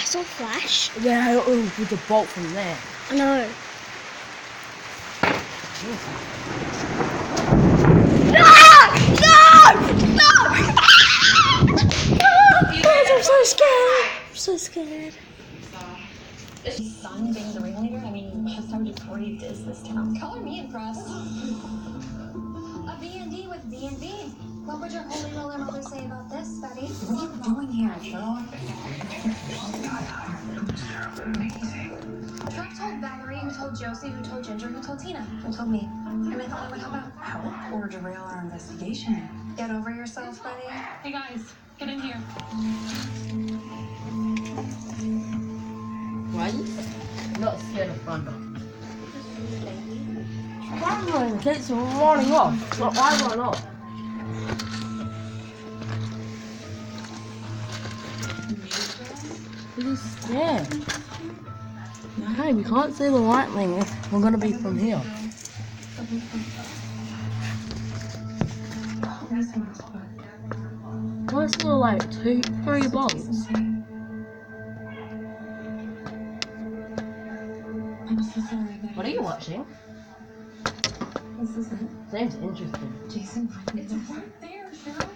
saw Flash. Yeah, with the bolt from there. I know. I'm so scared. I'm so scared. His son being the ringleader? I mean, just how depraved is this town? Color me impressed. A B&D with B&B. What would your holy roller mother say about this, Betty? What are you doing here, Joe? Trek told Valerie, who told Josie, who told Ginger, who told Tina, who told me. And I thought I would help out. Help or derail our investigation? Get over yourself, Betty. Hey guys, get in here. Why are you not scared of thunder? Thunder keeps running off. So why run off? He's scared. Hey, we can't see the lightning if we're gonna be from here. Why is there like 3 bolts? I'm so sorry, Betty. What are you watching? This isn't Seems interesting. Jason. It's right there, Cheryl.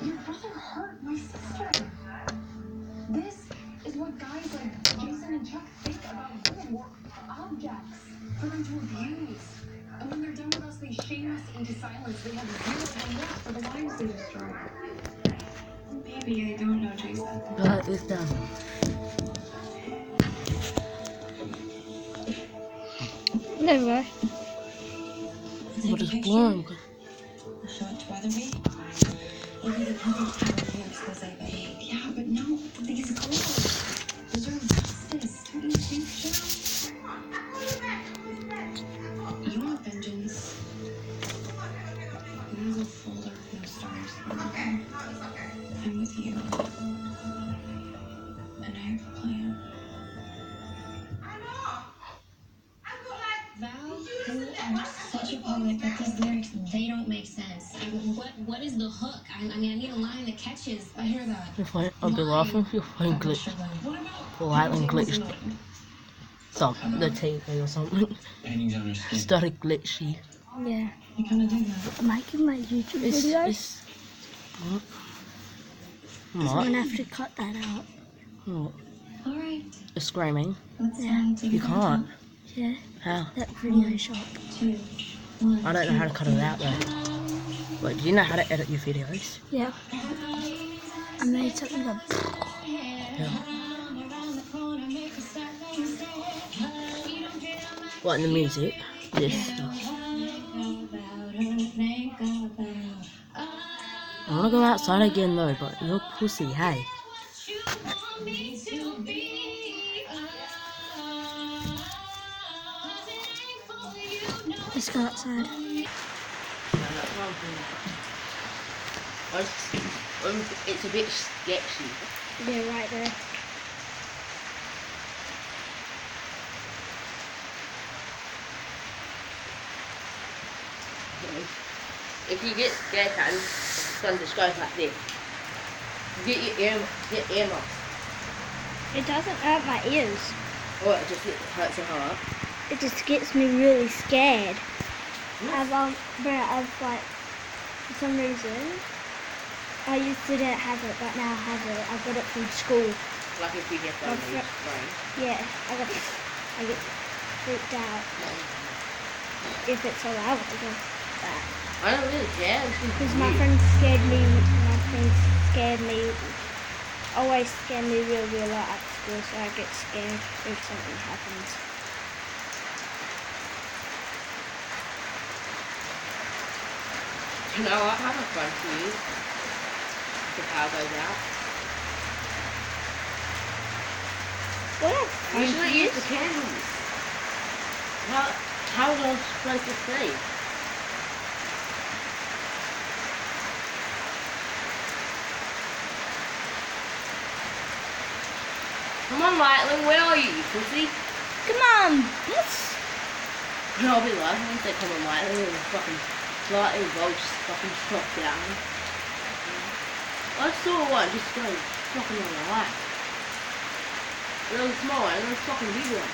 Your brother hurt my sister. This is what guys like Jason and Chuck think about women or objects for them to abuse. And when they're done with us, they shame us into silence. They have zero time left for the lives they destroy. Maybe I don't know, Jason. Write this down. Never. What is blowing? I'll show it to Weatherby. Maybe the perfect power of expose, Betty. Yeah, but no, these girls deserve justice. Don't you think, Cheryl? You want vengeance. There's a folder of no stars. I'm with you. And I have a plan. Val, you are such a poet, but these lyrics, they don't make sense. I mean, what is the hook? I mean, I need a line that catches. I hear that. I'll be laughing if your phone glitched. The lightning glitched. Stop the TV or something. Paintings on her skin. Started glitchy. Yeah. You kind of do that. I'm making my YouTube video. So I'm What? gonna have to cut that out. What? All right. It's screaming. Let's take You it can't. Yeah. How? That video shop. 2, 1. I don't know how to cut it out though. Wait, do you know how to edit your videos? Yeah. I made something like. Yeah. What, in the music? This stuff. I wanna go outside again though, but you're pussy, hey. Let's go outside. It's a bit sketchy. Yeah, right there. If you get scared and the sun just goes like this, get earmuffs. It doesn't hurt my ears. Or it just hurts your heart. It just gets me really scared. I've like, for some reason, I used to not have it, but now I have it. I got it from school. Like if you get My those fr- brain. Yeah, I get freaked out if it's so loud. I go that. I don't really care. Because my friends scared me. Always scared me real lot at school, so I get scared if something happens. You know, I have a fun for you. The power goes out. What? Usually use the candles. How was I supposed to see? Come on, Lightling, where are you, pussy? Come on! Yes! I'll be laughing when they come on, Lightling, and fucking Lightning bolts fucking shot down. I saw one just going fucking on the line. Really small one, and then a fucking big one.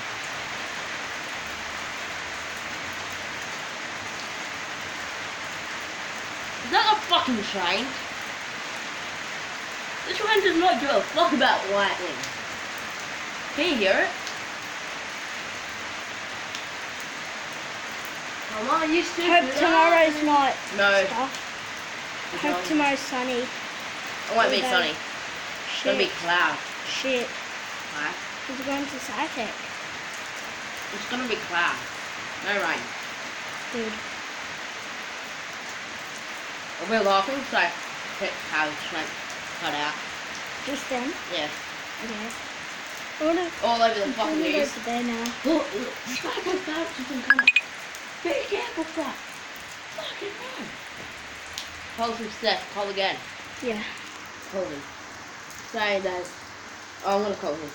Is that a fucking train? This train does not give a fuck about lightning. Can you hear it? Come on, you stupid. Hope tomorrow's not No. stuff. It's Hope not. tomorrow's sunny. It won't be sunny. It's gonna be Shit. cloud. Shit. Right? We're going to Cytec. It's gonna be cloud. No rain. Dude. We're laughing, so pick how it's like cut out. Just then. Yeah. Okay. I wanna All over the I'm fucking gonna go news. to there now. Look, this guy goes back to some kind of. Be careful, fuck. Fucking run. Call some Steph. Call again. Yeah. Call him. Say that. Oh, I'm gonna call him.